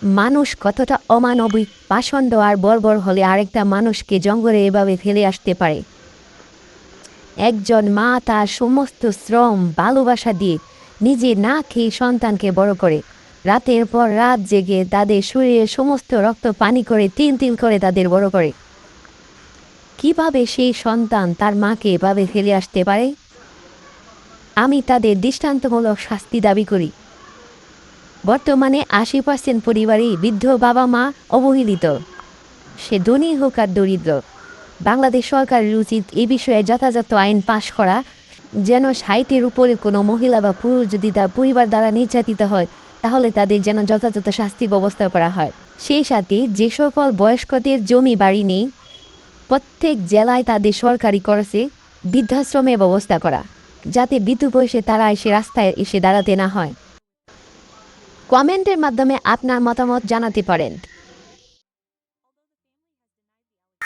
মানুষ কতটা অমানবিক, পাষণ্ড আর বর্বর হলে আরেকটা মানুষকে জঙ্গলে এভাবে ফেলে আসতে পারে? একজন মা তার সমস্ত শ্রম ভালোবাসা দিয়ে নিজে না খেয়ে সন্তানকে বড় করে, রাতের পর রাত জেগে তাদের শরীরের সমস্ত রক্ত পানি করে তিল তিল করে তাদের বড় করে। কিভাবে সেই সন্তান তার মাকে এভাবে ফেলে আসতে পারে? আমি তাদের দৃষ্টান্তমূলক শাস্তি দাবি করি। বর্তমানে ৮০% পরিবারেই বৃদ্ধ বাবা মা অবহেলিত, সে ধনী হোক আর দরিদ্র। বাংলাদেশ সরকারের উচিত এ বিষয়ে যথাযথ আইন পাশ করা, যেন ৬০-এর উপরে কোনো মহিলা বা পুরুষ যদি তার পরিবার দ্বারা নির্যাতিত হয়, তাহলে তাদের যেন যথাযথ শাস্তি ব্যবস্থা করা হয়। সেই সাথে যে সকল বয়স্কদের জমি বাড়ি নেই, প্রত্যেক জেলায় তাদের সরকারি খরচে বৃদ্ধাশ্রমের ব্যবস্থা করা, যাতে বৃদ্ধ বয়সে তারা এসে রাস্তায় এসে দাঁড়াতে না হয়। কমেন্টের মাধ্যমে আপনার মতামত জানাতে পারেন।